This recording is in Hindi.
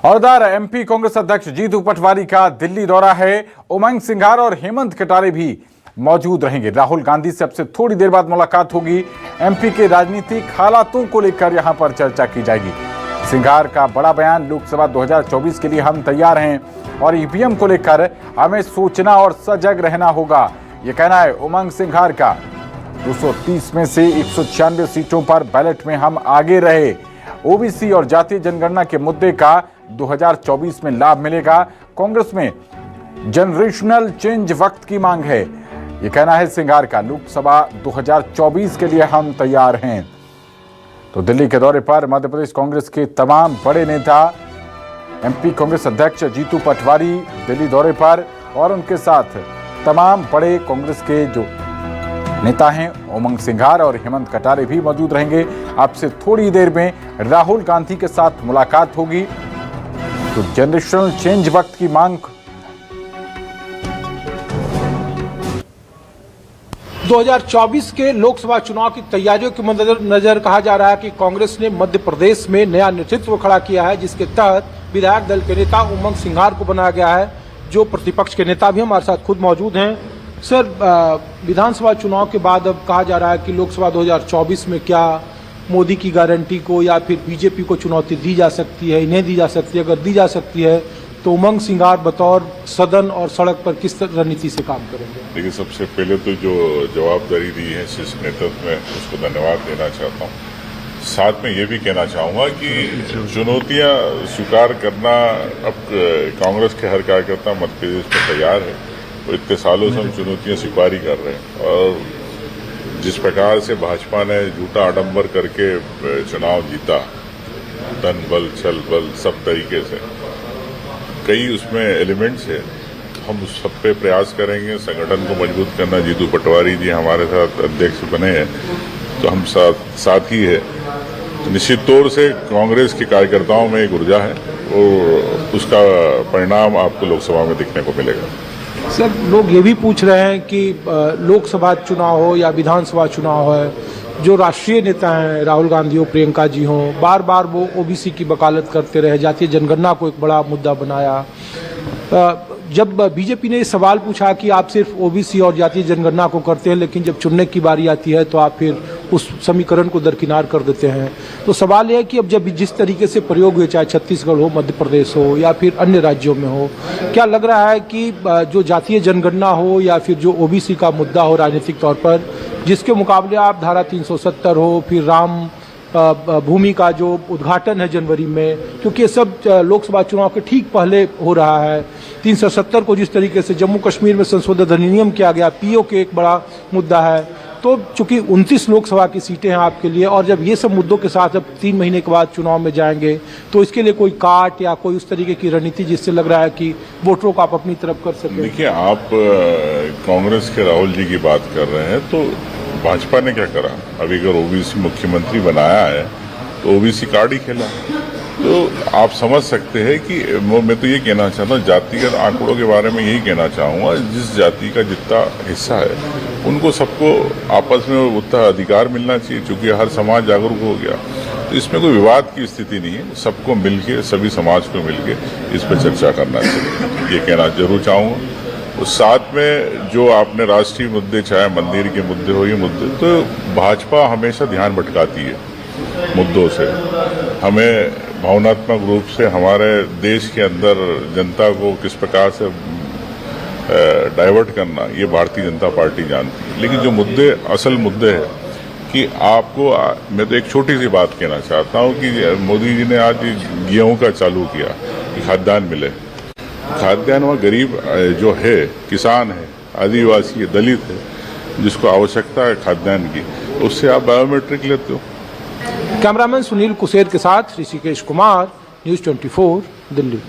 और उधर एमपी कांग्रेस अध्यक्ष जीतू पटवारी का दिल्ली दौरा है। उमंग सिंघार और हेमंत कटारे भी मौजूद रहेंगे। राहुल गांधी से अब से थोड़ी देर बाद मुलाकात होगी। एमपी के राजनीतिक हालातों को लेकर यहां पर चर्चा की जाएगी। सिंघार का बड़ा बयान, लोकसभा 2024 के लिए हम तैयार हैं और ईवीएम को लेकर हमें सोचना और सजग रहना होगा, ये कहना है उमंग सिंघार का। 230 में से 196 सीटों पर बैलेट में हम आगे रहे। ओबीसी और जातीय जनगणना के मुद्दे का 2024 में लाभ मिलेगा। कांग्रेस में जनरेशनल चेंज वक्त की मांग है, ये कहना है सिंघार का। लोकसभा 2024 के लिए हम तैयार हैं। तो दिल्ली के दौरे पर मध्य प्रदेश कांग्रेस के तमाम बड़े नेता, एमपी कांग्रेस अध्यक्ष जीतू पटवारी दिल्ली दौरे पर और उनके साथ तमाम बड़े कांग्रेस के जो नेता हैं उमंग सिंघार और हेमंत कटारे भी मौजूद रहेंगे। अब से थोड़ी देर में राहुल गांधी के साथ मुलाकात होगी। तो जनरेशनल चेंज वक्त की मांग 2024 के लोकसभा चुनाव की तैयारियों के मद्देनजर कहा जा रहा है कि कांग्रेस ने मध्य प्रदेश में नया नेतृत्व खड़ा किया है, जिसके तहत विधायक दल के नेता उमंग सिंघार को बनाया गया है, जो प्रतिपक्ष के नेता भी हमारे साथ खुद मौजूद हैं। सर, विधानसभा चुनाव के बाद अब कहा जा रहा है कि लोकसभा 2024 में क्या मोदी की गारंटी को या फिर बीजेपी को चुनौती दी जा सकती है, इन्हें दी जा सकती है? अगर दी जा सकती है तो उमंग सिंघार बतौर सदन और सड़क पर किस रणनीति से काम करेंगे? देखिए, सबसे पहले तो जो जवाबदारी दी है शीर्ष नेतृत्व में, उसको धन्यवाद देना चाहता हूँ। साथ में ये भी कहना चाहूँगा कि चुनौतियाँ स्वीकार करना अब कांग्रेस के हर कार्यकर्ता मध्य प्रदेश में तैयार है। तो इतने सालों से हम चुनौतियाँ स्वीकार ही कर रहे हैं और जिस प्रकार से भाजपा ने झूठा आडंबर करके चुनाव जीता, धन बल छल बल सब तरीके से, कई उसमें एलिमेंट्स है। हम उस सब पे प्रयास करेंगे। संगठन को मजबूत करना, जीतू पटवारी जी हमारे साथ अध्यक्ष बने हैं तो हम साथ ही है। तो निश्चित तौर से कांग्रेस के कार्यकर्ताओं में एक ऊर्जा है और उसका परिणाम आपको लोकसभा में दिखने को मिलेगा। सर, लोग ये भी पूछ रहे हैं कि लोकसभा चुनाव हो या विधानसभा चुनाव है, जो राष्ट्रीय नेता हैं राहुल गांधी हो, प्रियंका जी हो, बार बार वो ओबीसी की वकालत करते रहे, जातीय जनगणना को एक बड़ा मुद्दा बनाया। जब बीजेपी ने सवाल पूछा कि आप सिर्फ ओबीसी और जातीय जनगणना को करते हैं, लेकिन जब चुनने की बारी आती है तो आप फिर उस समीकरण को दरकिनार कर देते हैं, तो सवाल यह है कि अब जब जिस तरीके से प्रयोग हुए, चाहे छत्तीसगढ़ हो, मध्य प्रदेश हो या फिर अन्य राज्यों में हो, क्या लग रहा है कि जो जातीय जनगणना हो या फिर जो ओबीसी का मुद्दा हो राजनीतिक तौर पर, जिसके मुकाबले आप धारा 370 हो, फिर राम भूमि का जो उद्घाटन है जनवरी में, क्योंकि ये सब लोकसभा चुनाव के ठीक पहले हो रहा है, 370 को जिस तरीके से जम्मू कश्मीर में संशोधित अधिनियम किया गया, पीओ के एक बड़ा मुद्दा है, तो चूंकि 29 लोकसभा की सीटें हैं आपके लिए, और जब ये सब मुद्दों के साथ अब 3 महीने के बाद चुनाव में जाएंगे, तो इसके लिए कोई काट या कोई उस तरीके की रणनीति जिससे लग रहा है कि वोटरों को आप अपनी तरफ कर सकें? देखिए, आप कांग्रेस के राहुल जी की बात कर रहे हैं, तो भाजपा ने क्या करा? अभी अगर ओबीसी मुख्यमंत्री बनाया है तो ओबीसी कार्ड ही खेला। तो आप समझ सकते हैं कि मैं तो ये कहना चाहता हूँ, जातिगत आंकड़ों के बारे में यही कहना चाहूँगा, जिस जाति का जितना हिस्सा है उनको सबको आपस में उतना अधिकार मिलना चाहिए। चूँकि हर समाज जागरूक हो गया तो इसमें कोई विवाद की स्थिति नहीं है। सबको मिलके, सभी समाज को मिलके इस पर चर्चा करना चाहिए, ये कहना जरूर चाहूँगा। उस साथ में जो आपने राष्ट्रीय मुद्दे, चाहे मंदिर के मुद्दे हो, ये मुद्दे, तो भाजपा हमेशा ध्यान भटकाती है मुद्दों से। हमें भावनात्मक रूप से हमारे देश के अंदर जनता को किस प्रकार से डाइवर्ट करना, ये भारतीय जनता पार्टी जानती है। लेकिन जो मुद्दे, असल मुद्दे हैं कि आपको, मैं तो एक छोटी सी बात कहना चाहता हूँ कि मोदी जी ने आज गेहूं का चालू किया कि खाद्यान्न मिले। खाद्यान्न वह गरीब जो है, किसान है, आदिवासी है, दलित है, जिसको आवश्यकता है खाद्यान्न की, उससे आप बायोमेट्रिक लेते हो। कैमरामैन सुनील कुसेर के साथ ऋषिकेश कुमार, न्यूज़ 24, दिल्ली।